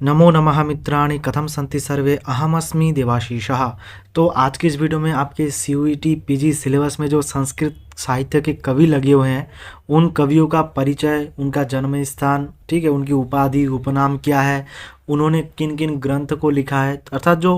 नमो नमः मित्राणि कथम सन्ति सर्वे अहमस्मि देवाशीषः। तो आज की इस वीडियो में आपके सीयूईटी पीजी सिलेबस में जो संस्कृत साहित्य के कवि लगे हुए हैं उन कवियों का परिचय, उनका जन्म स्थान, ठीक है, उनकी उपाधि उपनाम क्या है, उन्होंने किन किन ग्रंथ को लिखा है, अर्थात जो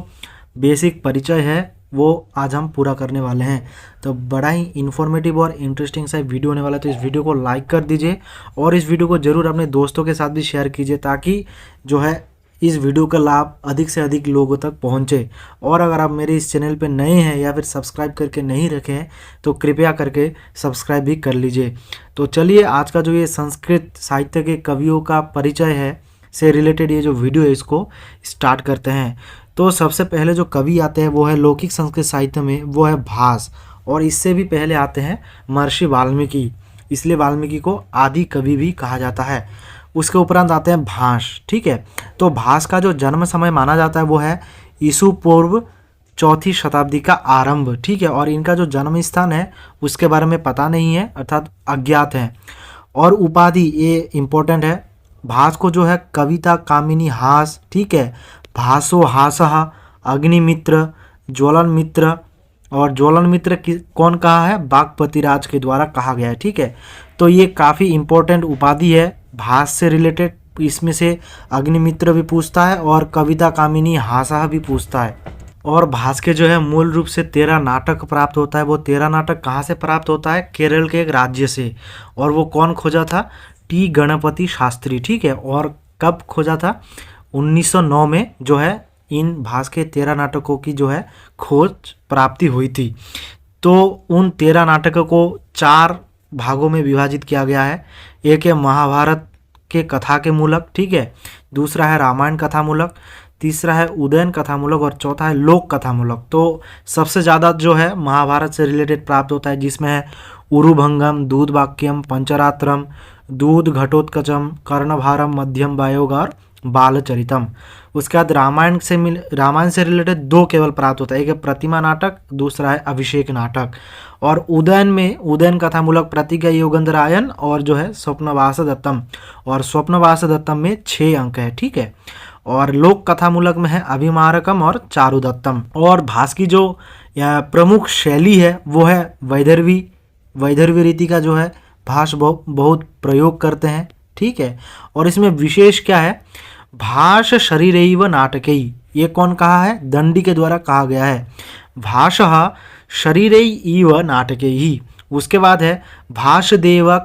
बेसिक परिचय है वो आज हम पूरा करने वाले हैं। तो बड़ा ही इन्फॉर्मेटिव और इंटरेस्टिंग सा वीडियो होने वाला है, तो इस वीडियो को लाइक कर दीजिए और इस वीडियो को ज़रूर अपने दोस्तों के साथ भी शेयर कीजिए ताकि जो है इस वीडियो का लाभ अधिक से अधिक लोगों तक पहुंचे। और अगर आप मेरे इस चैनल पे नए हैं या फिर सब्सक्राइब करके नहीं रखे हैं तो कृपया करके सब्सक्राइब भी कर लीजिए। तो चलिए आज का जो ये संस्कृत साहित्य के कवियों का परिचय है से रिलेटेड ये जो वीडियो है इसको स्टार्ट करते हैं। तो सबसे पहले जो कवि आते हैं वो है लौकिक संस्कृत साहित्य में, वो है भास, और इससे भी पहले आते हैं महर्षि वाल्मीकि, इसलिए वाल्मीकि को आदि कवि भी कहा जाता है। उसके उपरांत आते हैं भास, ठीक है। तो भास का जो जन्म समय माना जाता है वो है ईसु पूर्व 4वीं शताब्दी का आरंभ, ठीक है। और इनका जो जन्म स्थान है उसके बारे में पता नहीं है, अर्थात अज्ञात है। और उपाधि ये इम्पोर्टेंट है, भास को जो है कविता कामिनी हास, ठीक है, भासो हासः, अग्निमित्र, ज्वलन मित्र, और ज्वलन मित्र कौन कहा है, बागपति राज के द्वारा कहा गया है, ठीक है। तो ये काफ़ी इम्पोर्टेंट उपाधि है भास से रिलेटेड, इसमें से अग्निमित्र भी पूछता है और कविता कामिनी हासः भी पूछता है। और भास के जो है मूल रूप से 13 नाटक प्राप्त होता है। वो 13 नाटक कहाँ से प्राप्त होता है, केरल के एक राज्य से, और वो कौन खोजा था, टी गणपति शास्त्री, ठीक है। और कब खोजा था, 1909 में जो है इन भास के 13 नाटकों की जो है खोज प्राप्ति हुई थी। तो उन 13 नाटकों को 4 भागों में विभाजित किया गया है। एक है महाभारत के कथा के मूलक, ठीक है, दूसरा है रामायण कथामूलक, तीसरा है उदयन कथामूलक और चौथा है लोक कथामूलक। तो सबसे ज़्यादा जो है महाभारत से रिलेटेड प्राप्त होता है, जिसमें है उरुभंगम, दूध वाक्यम, पंचरात्रम, दूध घटोत्कचम, कर्णभारम, मध्यम वायोग और बालचरितम। उसके बाद रामायण से रिलेटेड 2 केवल प्राप्त होता है, एक है प्रतिमा नाटक, दूसरा है अभिषेक नाटक। और उदयन में उदयन कथामूलक प्रतिज्ञा योगेंद्रायन और जो है स्वप्नवास दत्तम, और स्वप्नवास दत्तम में 6 अंक है, ठीक है। और लोक कथामूलक में है अभिमारकम और चारुदत्तम। और भास की जो प्रमुख शैली है वो है वैदर्भी रीति का जो है भास बहुत प्रयोग करते हैं, ठीक है। और इसमें विशेष क्या है, भाष शरीरैव नाटकई, ये कौन कहा है, दंडी के द्वारा कहा गया है, भाषः शरीरैव नाटकैहि। उसके बाद है भाषदेव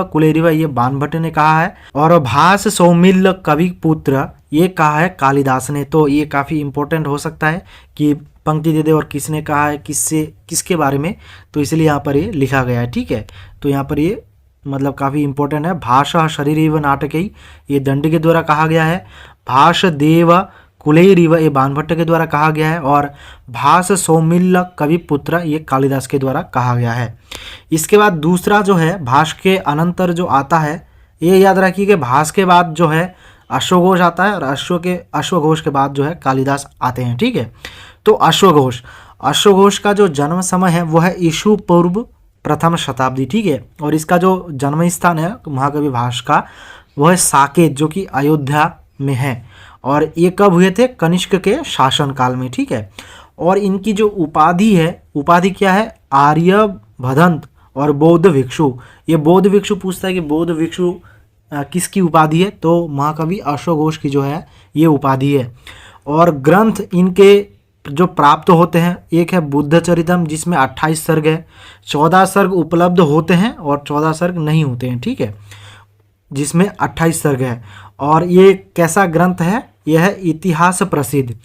कुलेरिव, ये बाणभट्ट ने कहा है। और भास सौमिल्य कवि पुत्र, ये कहा है कालिदास ने। तो ये काफ़ी इंपॉर्टेंट हो सकता है कि पंक्ति दे दे और किसने कहा है, किसके बारे में, तो इसलिए यहाँ पर ये लिखा गया है, ठीक है। तो यहाँ पर ये मतलब काफ़ी इंपॉर्टेंट है। भाषा शरीरैव नाटकई, ये दंडी के द्वारा कहा गया है। भाषदेव कुलेरिव, ये बाणभट्ट के द्वारा कहा गया है। और भास सौमिल्य कवि पुत्र, ये कालिदास के द्वारा कहा गया है। इसके बाद दूसरा जो है भास के अनंतर जो आता है, ये याद रखिए कि भास के बाद जो है अश्वघोष आता है और अश्वघोष के बाद जो है कालिदास आते हैं, ठीक है। तो अश्वघोष का जो जन्म समय है वो है ईशु पूर्व 1वीं शताब्दी, ठीक है। और इसका जो जन्म स्थान है महाकवि भास का वो है साकेत, जो कि अयोध्या में है। और ये कब हुए थे, कनिष्क के शासनकाल में, ठीक है। और इनकी जो उपाधि है, उपाधि क्या है, आर्यभदंत और बौद्ध भिक्षु। ये बौद्ध भिक्षु पूछता है कि बौद्ध भिक्षु किसकी उपाधि है, तो महाकवि अश्वघोष की जो है ये उपाधि है। और ग्रंथ इनके जो प्राप्त होते हैं, एक है बुद्ध चरितम, जिसमें 28 सर्ग है, 14 सर्ग उपलब्ध होते हैं और 14 सर्ग नहीं होते हैं, ठीक है, जिसमें 28 सर्ग है। और ये कैसा ग्रंथ है, यह है इतिहास प्रसिद्ध।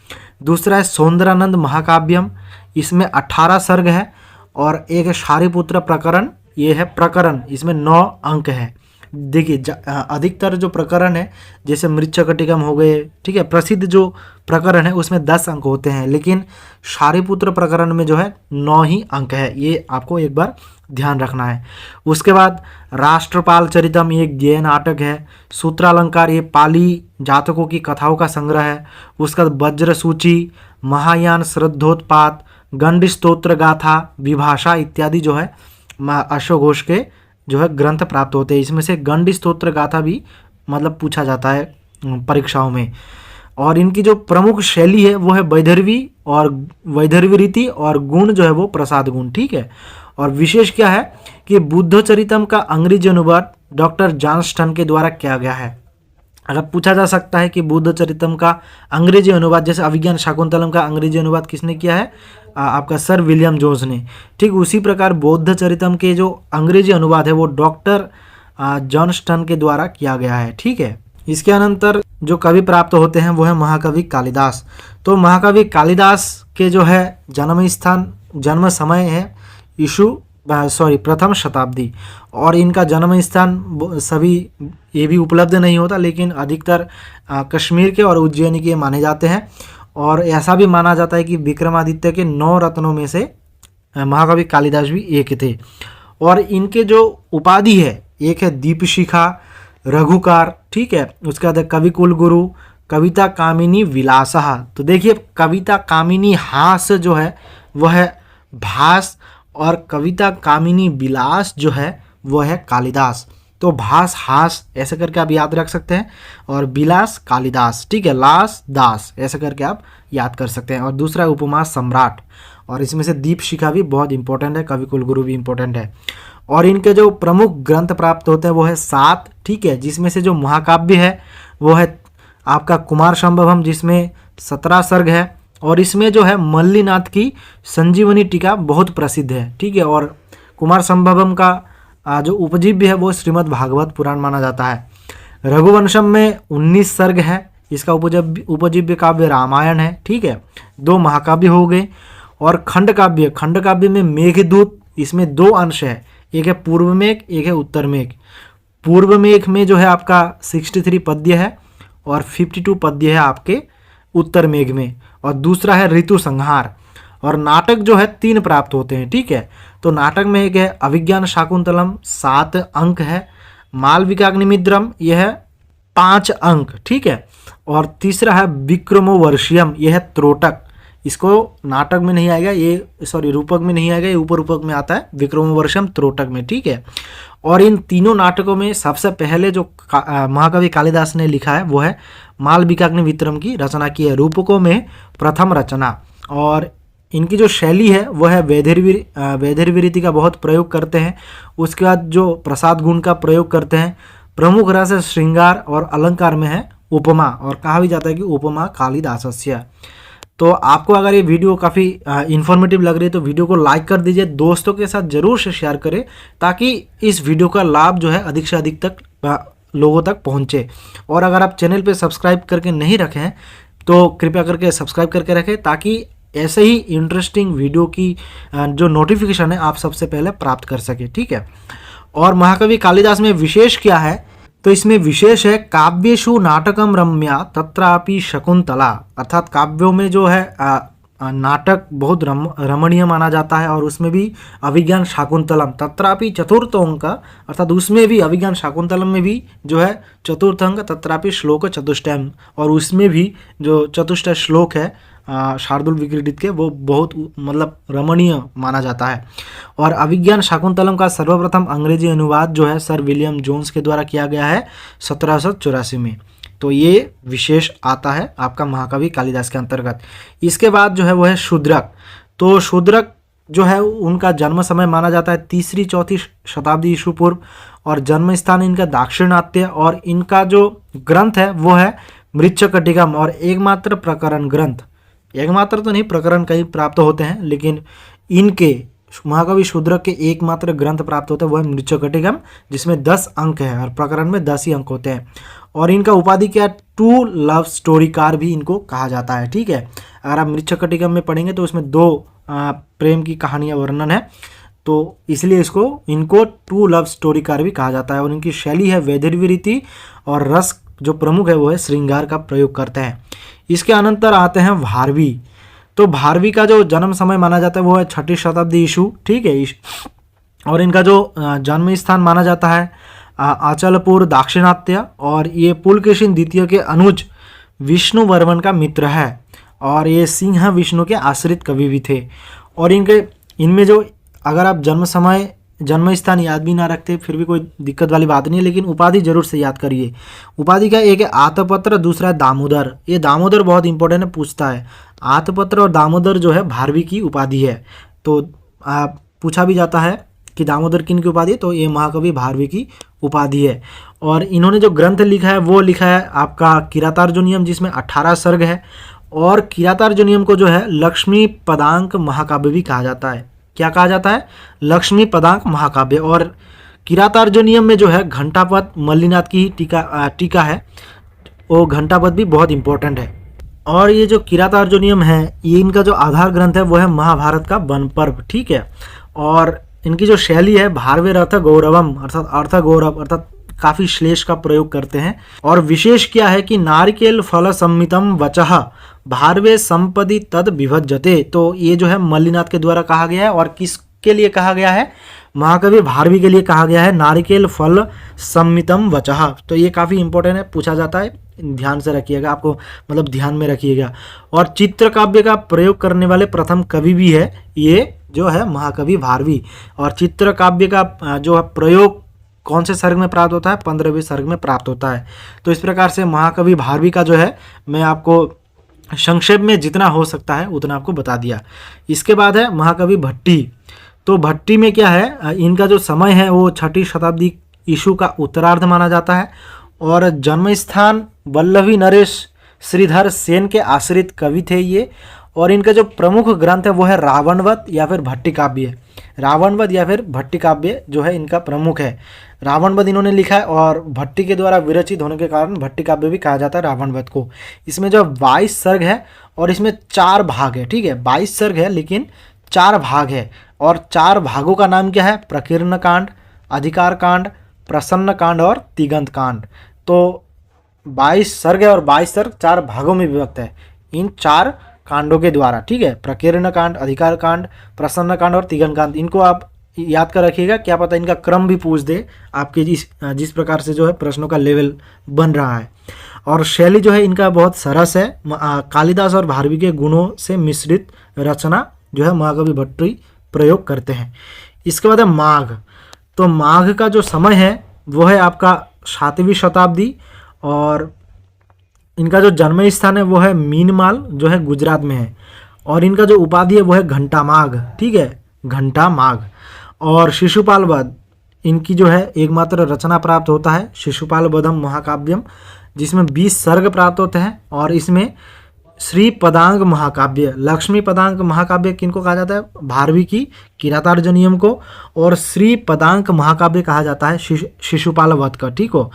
दूसरा है सौंदरानंद महाकाव्यम, इसमें 18 सर्ग है। और एक है शारिपुत्र प्रकरण, ये है प्रकरण, इसमें 9 अंक है। देखिए अधिकतर जो प्रकरण है जैसे मृच्छकटिकम हो गए, ठीक है, प्रसिद्ध जो प्रकरण है उसमें 10 अंक होते हैं, लेकिन शारिपुत्र प्रकरण में जो है 9 ही अंक है, ये आपको एक बार ध्यान रखना है। उसके बाद राष्ट्रपाल चरितम, ये गेय नाटक है। सूत्रालंकार, ये पाली जातकों की कथाओं का संग्रह है। उसका वज्र सूची, महायान श्रद्धोत्पात, गंड स्तोत्र गाथा, विभाषा इत्यादि जो है अश्वघोष के जो है ग्रंथ प्राप्त होते हैं। इसमें से गंड स्तोत्र गाथा भी मतलब पूछा जाता है परीक्षाओं में। और इनकी जो प्रमुख शैली है वो है वैदर्भी रीति, और गुण जो है वो प्रसाद गुण, ठीक है। और विशेष क्या है कि बुद्ध चरितम का अंग्रेजी अनुवाद डॉक्टर जॉनस्टन के द्वारा किया गया है। अगर पूछा जा सकता है कि बुद्ध चरितम का अंग्रेजी अनुवाद, जैसे अभिज्ञान शाकुंतलम का अंग्रेजी अनुवाद किसने किया है, आपका सर विलियम जोन्स ने, ठीक उसी प्रकार बौद्ध चरितम के जो अंग्रेजी अनुवाद है वो डॉक्टर जॉनस्टन के द्वारा किया गया है, ठीक है। इसके अनंतर जो कवि प्राप्त होते हैं वो है महाकवि कालिदास। तो महाकवि कालिदास के जो है जन्म समय है प्रथम शताब्दी, और इनका जन्म स्थान सभी ये भी उपलब्ध नहीं होता, लेकिन अधिकतर कश्मीर के और उज्जैनी के माने जाते हैं। और ऐसा भी माना जाता है कि विक्रमादित्य के 9 रत्नों में से महाकवि कालिदास भी एक थे। और इनके जो उपाधि है, एक है दीपशिखा, रघुकार, ठीक है। उसके बाद कवि कुलगुरु, कविता कामिनी विलासः। तो देखिए कविता कामिनी हास जो है वह है भास, और कविता कामिनी विलास जो है वह है कालिदास। तो भास हास ऐसे करके आप याद रख सकते हैं, और विलास कालिदास, ठीक है। लास दास ऐसे करके आप याद कर सकते हैं। और दूसरा उपमा सम्राट, और इसमें से दीपशिखा भी बहुत इंपॉर्टेंट है, कवि कुलगुरु भी इंपॉर्टेंट है। और इनके जो प्रमुख ग्रंथ प्राप्त होते हैं वो है 7, ठीक है, जिसमें से जो महाकाव्य है वो है आपका कुमार संभवम, जिसमें 17 सर्ग है। और इसमें जो है मल्लीनाथ की संजीवनी टीका बहुत प्रसिद्ध है, ठीक है। और कुमार संभवम का जो उपजीव्य है वो श्रीमद् भागवत पुराण माना जाता है। रघुवंशम में 19 सर्ग है, इसका उपजीव्य काव्य रामायण है, ठीक है। 2 महाकाव्य हो गए। और खंड काव्य में मेघदूत, इसमें 2 अंश है, एक है पूर्व मेघ, एक है उत्तर मेघ। पूर्व मेघ में जो है आपका 63 पद्य है, और 52 पद्य है आपके उत्तर मेघ में। और दूसरा है ऋतु संहार। और नाटक जो है 3 प्राप्त होते हैं, ठीक है। तो नाटक में एक है अभिज्ञान शाकुंतलम, 7 अंक है। मालविकाग्निमित्रम, यह है 5 अंक, ठीक है। और तीसरा है विक्रमोवर्षियम, यह है त्रोटक। इसको नाटक में नहीं आएगा, रूपक में नहीं आएगा, ये ऊपर रूपक में आता है, विक्रमोवर्षियम त्रोटक में, ठीक है। और इन तीनों नाटकों में सबसे पहले जो महाकवि कालिदास ने लिखा है वो है मालविकाग्निमित्रम की रचना की है, रूपकों में प्रथम रचना। और इनकी जो शैली है वह है वैदर्भी रीति का बहुत प्रयोग करते हैं। उसके बाद जो प्रसाद गुण का प्रयोग करते हैं। प्रमुख रस है श्रृंगार, और अलंकार में है उपमा, और कहा भी जाता है कि उपमा कालिदासस्य। तो आपको अगर ये वीडियो काफ़ी इन्फॉर्मेटिव लग रही है तो वीडियो को लाइक कर दीजिए, दोस्तों के साथ ज़रूर से शेयर करें, ताकि इस वीडियो का लाभ जो है अधिक से अधिक तक लोगों तक पहुंचे। और अगर आप चैनल पे सब्सक्राइब करके नहीं रखे हैं तो कृपया करके सब्सक्राइब करके रखें, ताकि ऐसे ही इंटरेस्टिंग वीडियो की जो नोटिफिकेशन है आप सबसे पहले प्राप्त कर सके, ठीक है। और महाकवि कालिदास में विशेष क्या है, तो इसमें विशेष है काव्येषु नाटकम रम्या तत्रापि शकुंतला, अर्थात काव्यों में जो है नाटक बहुत रमणीय माना जाता है, और उसमें भी अभिज्ञान शाकुंतलम तत्रापि चतुर्थ अंक, अर्थात उसमें भी अभिज्ञान शाकुंतलम में भी जो है चतुर्थ अंक तत्रापि श्लोक चतुष्टयम, और उसमें भी जो चतुष्टय श्लोक है शार्दुल विक्रीडित के, वो बहुत मतलब रमणीय माना जाता है। और अभिज्ञान शाकुंतलम का सर्वप्रथम अंग्रेजी अनुवाद जो है सर विलियम जोन्स के द्वारा किया गया है 1784 में। तो ये विशेष आता है आपका महाकवि कालिदास के अंतर्गत। इसके बाद जो है वो है शूद्रक। तो शूद्रक जो है उनका जन्म समय माना जाता है 3री-4री शताब्दी ईसु पूर्व, और जन्म स्थान इनका दाक्षिणात्य। और इनका जो ग्रंथ है वो है मृच्छकटिकम, और एकमात्र प्रकरण ग्रंथ, एकमात्र तो नहीं, प्रकरण कई प्राप्त होते हैं, लेकिन इनके महाकवि शूद्रक के एकमात्र ग्रंथ प्राप्त होता है वह मृच्छकटिकम, जिसमें 10 अंक है, और प्रकरण में 10 ही अंक होते हैं। और इनका उपाधि क्या, ट्रू लव स्टोरीकार भी इनको कहा जाता है, ठीक है। अगर आप मृच्छकटिकम में पढ़ेंगे तो उसमें 2 प्रेम की कहानियाँ वर्णन है, तो इसलिए इनको ट्रू लव स्टोरीकार भी कहा जाता है। और इनकी शैली है वैदर्भी रीति, और रस जो प्रमुख है वो है श्रृंगार का प्रयोग करते हैं। इसके अनंतर आते हैं भारवी। तो भारवी का जो जन्म समय माना जाता है वो है 6ठी शताब्दी ईसु, ठीक है। और इनका जो जन्म स्थान माना जाता है अचलपुर दाक्षिणात्य, और ये पुलकेशिन द्वितीय के अनुज विष्णु वर्मन का मित्र है, और ये सिंह विष्णु के आश्रित कवि भी थे। और इनमें जो अगर आप जन्म समय जन्म स्थान याद भी ना रखते फिर भी कोई दिक्कत वाली बात नहीं है, लेकिन उपाधि जरूर से याद करिए। उपाधि का एक है आतपत्र, दूसरा है दामोदर। ये दामोदर बहुत इंपॉर्टेंट है, पूछता है। आतपत्र और दामोदर जो है भारवी की उपाधि है। तो पूछा भी जाता है कि दामोदर किन की उपाधि है, तो ये महाकवि भारवी की उपाधि है। और इन्होंने जो ग्रंथ लिखा है वो लिखा है आपका किरातार्जुनीयम, जिसमें 18 सर्ग है। और किरातार्जुनीयम को जो है लक्ष्मी पदांक महाकाव्य भी कहा जाता है। क्या कहा जाता है? लक्ष्मी पदांक महाकाव्य। और किरातार्जुनीयम में जो है घंटापद मल्लिनाथ की टीका है, वो घंटापद भी बहुत इंपॉर्टेंट है। और ये जो किरातार्जुनीयम है, ये इनका जो आधार ग्रंथ है वो है महाभारत का वन पर्व, ठीक है। और इनकी जो शैली है भारवे रथ गौरवम, अर्थात अर्थ गौरव, अर्थात काफ़ी श्लेष का प्रयोग करते हैं। और विशेष क्या है कि नारिकेल फल सम्मितम वचः भारवे संपदि तद विभज्यते। तो ये जो है मल्लिनाथ के द्वारा कहा गया है। और किसके लिए कहा गया है? महाकवि भारवी के लिए कहा गया है, नारिकेल फल सम्मितम वचः। तो ये काफ़ी इंपॉर्टेंट है, पूछा जाता है, ध्यान से रखिएगा, आपको मतलब ध्यान में रखिएगा। और चित्रकाव्य का प्रयोग करने वाले प्रथम कवि भी है ये जो है महाकवि भारवी। और चित्रकाव्य का जो है प्रयोग कौन से सर्ग में प्राप्त होता है? 15वें सर्ग में प्राप्त होता है। तो इस प्रकार से महाकवि भारवी का जो है मैं आपको संक्षेप में जितना हो सकता है उतना आपको बता दिया। इसके बाद है महाकवि भट्टी। तो भट्टी में क्या है, इनका जो समय है वो 6ठी शताब्दी ईसु का उत्तरार्ध माना जाता है। और जन्म स्थान वल्लभी नरेश श्रीधर सेन के आश्रित कवि थे ये। और इनका जो प्रमुख ग्रंथ है वो है रावणवध या फिर भट्टी काव्य। रावणवध या फिर भट्टी काव्य जो है इनका प्रमुख है। रावणवध इन्होंने लिखा है और भट्टी के द्वारा विरचित होने के कारण भट्टी काव्य भी कहा जाता है रावणवध को। इसमें जो 22 सर्ग है और इसमें 4 भाग है, ठीक है। 22 सर्ग है लेकिन 4 भाग है। और 4 भागों का नाम क्या है? प्रकीर्ण कांड, अधिकार कांड, प्रसन्न कांड और तिगंत कांड। तो 22 सर्ग है और 22 सर्ग 4 भागों में विभक्त है इन 4 कांडों के द्वारा, ठीक है। प्रकीर्ण कांड, अधिकार कांड, प्रसन्न कांड और तिगंत कांड, इनको आप याद कर रखिएगा। क्या पता इनका क्रम भी पूछ दे आपके जिस प्रकार से जो है प्रश्नों का लेवल बन रहा है। और शैली जो है इनका बहुत सरस है। कालिदास और भारवी के गुणों से मिश्रित रचना जो है महाकवि भट्टी प्रयोग करते हैं। इसके बाद है माघ। तो माघ का जो समय है वो है आपका 7वीं शताब्दी। और इनका जो जन्म स्थान है वो है मीनमाल जो है गुजरात में है। और इनका जो उपाधि है वो है घंटा माघ, ठीक है, घंटा माघ। और शिशुपाल वध इनकी जो है एकमात्र रचना प्राप्त होता है, शिशुपाल वधम महाकाव्यम, जिसमें 20 सर्ग प्राप्त होते हैं। और इसमें श्री पदांग महाकाव्य, लक्ष्मी पदांग महाकाव्य किनको कहा जाता है? भारवी की किरातार्जुनीयम को। और श्री पदांक महाकाव्य कहा जाता है शिशुपाल वध का, ठीक हो।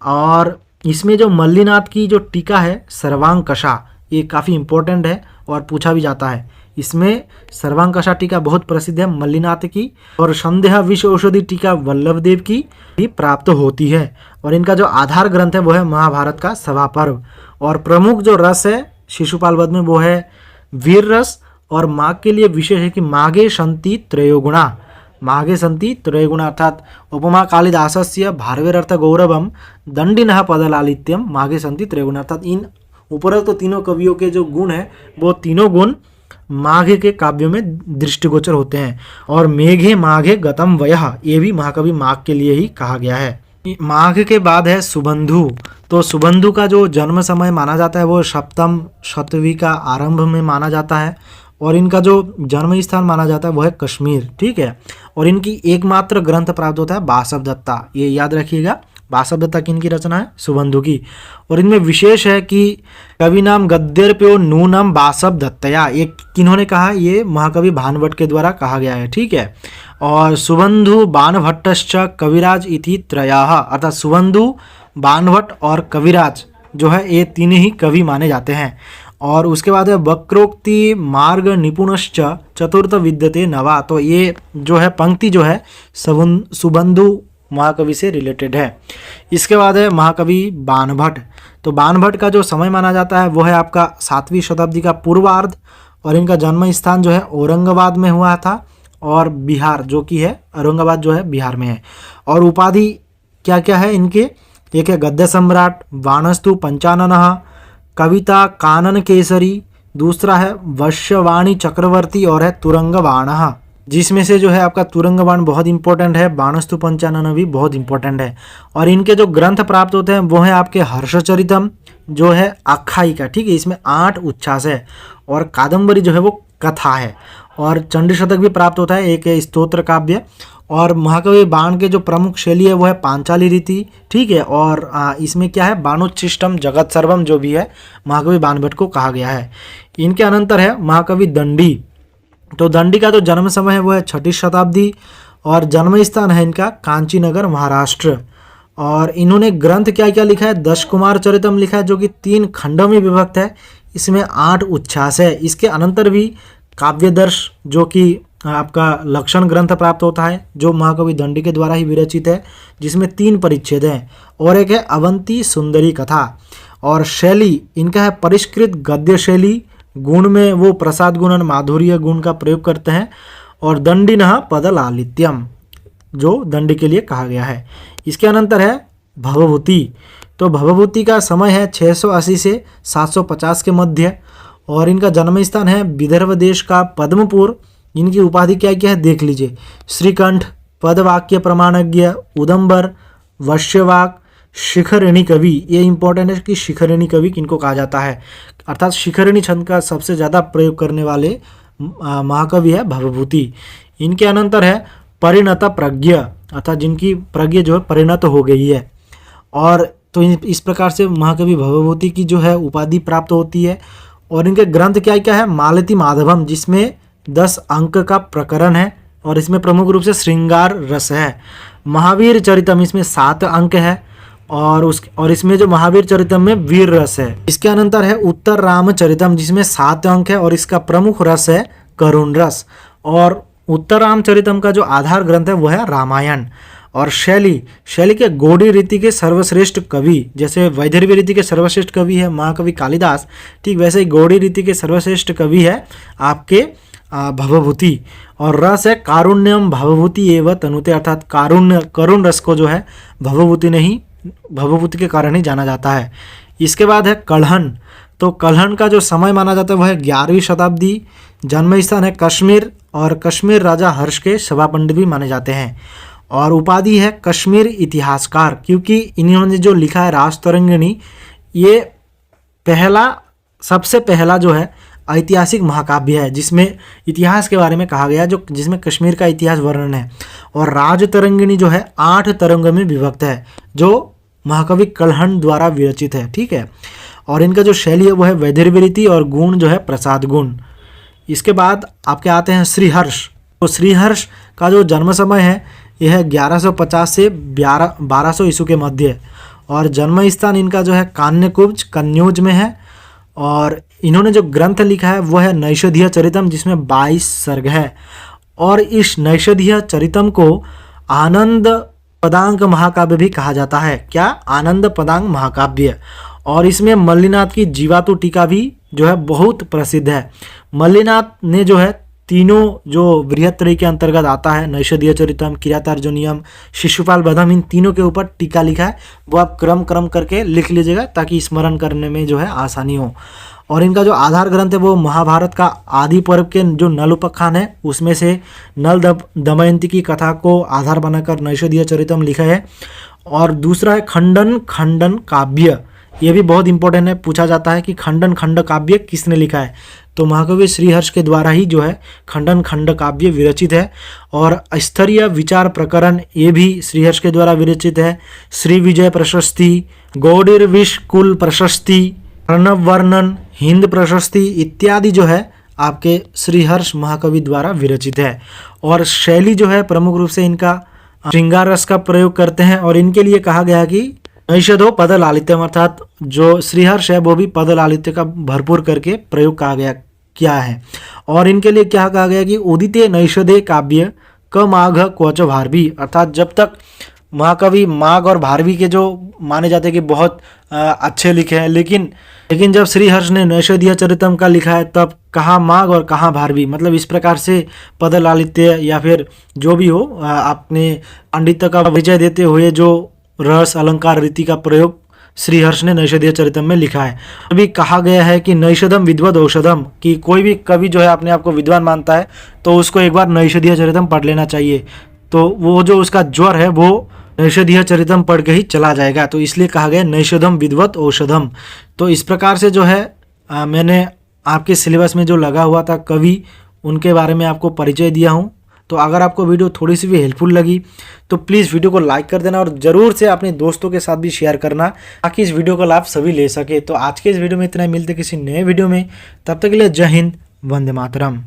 और इसमें जो मल्लिनाथ की जो टीका है सर्वांकशा, ये काफ़ी इंपॉर्टेंट है और पूछा भी जाता है। इसमें सर्वांकशा टीका बहुत प्रसिद्ध है मल्लिनाथ की। और संदेह विश्व औषधि टीका वल्लभदेव की भी प्राप्त होती है। और इनका जो आधार ग्रंथ है वो है महाभारत का सभा पर्व। और प्रमुख जो रस है शिशुपाल वध में वो है वीर रस। और माघ के लिए विशेष है कि माघे संति त्रयोगुणा, माघे संति त्रयोगुणा, अर्थात उपमा कालिदासस्य भारवेरर्थ गौरवम दंडिनः पदलालित्यम माघे संति त्रयोगुणा, अर्थात इन उपरोक्त तो तीनों कवियों के जो गुण हैं वो तीनों गुण माघ के काव्यों में दृष्टिगोचर होते हैं। और मेघे माघे गतम वयः, ये भी महाकवि माघ के लिए ही कहा गया है। माघ के बाद है सुबंधु। तो सुबंधु का जो जन्म समय माना जाता है वो 7वीं शताब्दी का आरंभ में माना जाता है। और इनका जो जन्म स्थान माना जाता है वो है कश्मीर, ठीक है। और इनकी एकमात्र ग्रंथ प्राप्त होता है बासव दत्ता, ये याद रखिएगा। बासव दत्ता की इनकी रचना है सुबंधु की। और इनमें विशेष है कि कवि नाम गद्यर्प्यो नूनम बासव दत्तया, ये किन्होंने कहा? ये महाकवि भानभट्ट के द्वारा कहा गया है, ठीक है। और सुबंधु बाणभट्टश्च कविराज इति त्रयाः, अर्थात सुबंधु, बाणभट्ट और कविराज जो है ये 3 ही कवि माने जाते हैं। और उसके बाद है वक्रोक्ति मार्ग निपुणश्च चतुर्थ विद्यते नवा। तो ये जो है पंक्ति जो है सुबंधु महाकवि से रिलेटेड है। इसके बाद है महाकवि बाणभट्ट। तो बाणभट्ट का जो समय माना जाता है वो है आपका 7वीं शताब्दी का पूर्वार्ध। और इनका जन्म स्थान जो है औरंगाबाद में हुआ था। और बिहार जो कि है औरंगाबाद जो है बिहार में है। और उपाधि क्या क्या है इनके? एक है गद्य सम्राट, वाणस्तु पंचाननः, कविता कानन केसरी, दूसरा है वश्यवाणी चक्रवर्ती और है तुरंगवाणः। जिसमें से जो है आपका तुरंग बाण बहुत इंपॉर्टेंट है, बाणस्तु पंचानन भी बहुत इंपॉर्टेंट है। और इनके जो ग्रंथ प्राप्त होते हैं वो है आपके हर्षचरितम जो है आख्यायिका, ठीक है, इसमें 8 उच्छ्वास है, और कादम्बरी जो है वो कथा है, और चंडी शतक भी प्राप्त होता है, एक है स्तोत्र काव्य। और महाकवि बाण के जो प्रमुख शैली है वो है पांचाली रीति, ठीक है। और इसमें क्या है, बाणोच्छिष्टम जगत सर्वम जो भी है महाकवि बाणभट्ट को कहा गया है। इनके अनंतर है महाकवि दंडी। तो दंडी का जो जन्म समय है वो है 6ठी शताब्दी, और जन्म स्थान है इनका कांचीनगर महाराष्ट्र। और इन्होंने ग्रंथ क्या क्या लिखा है, दश कुमार चरितम लिखा है जो कि 3 खंडों में विभक्त है, इसमें 8 उच्छ्वास है। इसके अनंतर भी काव्यदर्श जो कि आपका लक्षण ग्रंथ प्राप्त होता है जो महाकवि दंडी के द्वारा ही विरचित है, जिसमें 3 परिच्छेद हैं, और एक है अवंती सुंदरी कथा। और शैली इनका है परिष्कृत गद्य शैली, गुण में वो प्रसाद गुणन माधुर्य गुण का प्रयोग करते हैं, और दंडिनः पदलालित्यम जो दंडी के लिए कहा गया है। इसके अनंतर है भवभूति। तो भवभूति का समय है 680 से 750 के मध्य, और इनका जन्म स्थान है विदर्भ देश का पद्मपुर। इनकी उपाधि क्या क्या है देख लीजिए, श्रीकंठ, पदवाक्य प्रमाणज्ञ, उदंबर, वश्यवाक, शिखरिणी कवि। ये इंपॉर्टेंट है कि शिखरिणी कवि किनको कहा जाता है, अर्थात शिखरिणी छंद का सबसे ज़्यादा प्रयोग करने वाले महाकवि है भवभूति। इनके अनंतर है परिणत प्रज्ञ, अर्थात जिनकी प्रज्ञा जो है परिणत हो गई है। और तो इस प्रकार से महाकवि भवभूति की जो है उपाधि प्राप्त होती है। और इनके ग्रंथ क्या क्या है, मालती माधवम जिसमें 10 अंक का प्रकरण है, और इसमें प्रमुख रूप से श्रृंगार रस है। महावीर चरितम इसमें 7 अंक है, और इसमें जो महावीर चरितम में वीर रस है। इसके अनंतर है उत्तर रामचरितम जिसमें 7 अंक है, और इसका प्रमुख रस है करुण रस। और उत्तर रामचरितम का जो आधार ग्रंथ है वो है रामायण। और शैली के गौड़ी रीति के सर्वश्रेष्ठ कवि, जैसे वैदर्भी रीति के सर्वश्रेष्ठ कवि है महाकवि कालिदास, ठीक वैसे ही गौड़ी रीति के सर्वश्रेष्ठ कवि है आपके भवभूति। और रस है कारुण्यम भवभूति एवं तनुते, अर्थात करुण रस को जो है भवभूति के कारण ही जाना जाता है। इसके बाद है कल्हण। तो कल्हण का जो समय माना जाता है वह है 11वीं शताब्दी, जन्म स्थान है कश्मीर, और कश्मीर राजा हर्ष के सभा पंडित भी माने जाते हैं। और उपाधि है कश्मीर इतिहासकार, क्योंकि इन्होंने जो लिखा है राजतरंगिणी, ये सबसे पहला जो है ऐतिहासिक महाकाव्य है जिसमें इतिहास के बारे में कहा गया, जो जिसमें कश्मीर का इतिहास वर्णन है। और राजतरंगिणी जो है 8 तरंगों में विभक्त है जो महाकवि कल्हण द्वारा विरचित है, ठीक है। और इनका जो शैली है वो है वैदर्भी रीति, और गुण जो है प्रसाद गुण। इसके बाद आपके आते हैं श्रीहर्ष। तो श्रीहर्ष का जो जन्म समय है यह है 1150 से 1200 ईस्वी के मध्य, और जन्म स्थान इनका जो है कान्यकुब्ज कन्यूज में है। और इन्होंने जो ग्रंथ लिखा है वो है नैषधीय चरितम जिसमें 22 सर्ग है। और इस नैषधीय चरितम को आनंद पदांक महाकाव्य भी कहा जाता है। क्या, आनंद पदांक महाकाव्य। और इसमें मल्लिनाथ की जीवातु टीका भी जो है बहुत प्रसिद्ध है। मल्लिनाथ ने जो है तीनों जो बृहत्त्रयी के अंतर्गत आता है, नैषधीय चरितम, किरातार्जुनीयम, शिशुपाल वधम, इन तीनों के ऊपर टीका लिखा है। वो आप क्रम करके लिख लीजिएगा ताकि स्मरण करने में जो है आसानी हो। और इनका जो आधार ग्रंथ है वो महाभारत का आदि पर्व के जो नल उपाख्यान है उसमें से नल दमयंती की कथा को आधार बनाकर नैषधीय चरितम लिखा है। और दूसरा है खंडन काव्य। ये भी बहुत इंपॉर्टेंट है, पूछा जाता है कि खंड काव्य किसने लिखा है, तो महाकवि श्रीहर्ष के द्वारा ही जो है खंड काव्य विरचित है। और स्तरीय विचार प्रकरण ये भी श्रीहर्ष के द्वारा विरचित है। श्री विजय प्रशस्ति, गौड़ीरविश कुल प्रशस्ति, प्रणव वर्णन, हिंद प्रशस्ति इत्यादि जो है आपके श्रीहर्ष महाकवि द्वारा विरचित है। और शैली जो है प्रमुख रूप से इनका श्रृंगार रस का प्रयोग करते हैं। और इनके लिए कहा गया कि नैषधो पद लालित्यम, अर्थात जो श्रीहर्ष है वो भी पद लालित्य का भरपूर करके प्रयोग किया है। और इनके लिए क्या कहा गया कि उदिते नैषधे काव्य क माघ क्वच भारवी, अर्थात जब तक महाकवि माघ और भारवी के जो माने जाते हैं कि बहुत अच्छे लिखे हैं, लेकिन जब श्रीहर्ष ने नैषधीय चरितम का लिखा है तब कहाँ माघ और कहाँ भारवी, मतलब इस प्रकार से पद लालित्य या फिर जो भी हो अपने पांडित्य का विजय देते हुए जो रस अलंकार रीति का प्रयोग श्रीहर्ष ने नैषधीय चरितम में लिखा है। अभी कहा गया है कि नैषधम विद्वद औषधम, कि कोई भी कवि जो है अपने आप को विद्वान मानता है तो उसको एक बार नैषधीय चरितम पढ़ लेना चाहिए, तो वो जो उसका ज्वर है वो नैषधीय चरितम पढ़ के ही चला जाएगा। तो इसलिए कहा गया नैषधम विद्वत औषधम। तो इस प्रकार से जो है मैंने आपके सिलेबस में जो लगा हुआ था कवि, उनके बारे में आपको परिचय दिया हूँ। तो अगर आपको वीडियो थोड़ी सी भी हेल्पफुल लगी तो प्लीज़ वीडियो को लाइक कर देना और ज़रूर से अपने दोस्तों के साथ भी शेयर करना ताकि इस वीडियो का लाभ सभी ले सके। तो आज के इस वीडियो में इतना ही, मिलते किसी नए वीडियो में, तब तक के लिए जय हिंद, वंदे मातरम।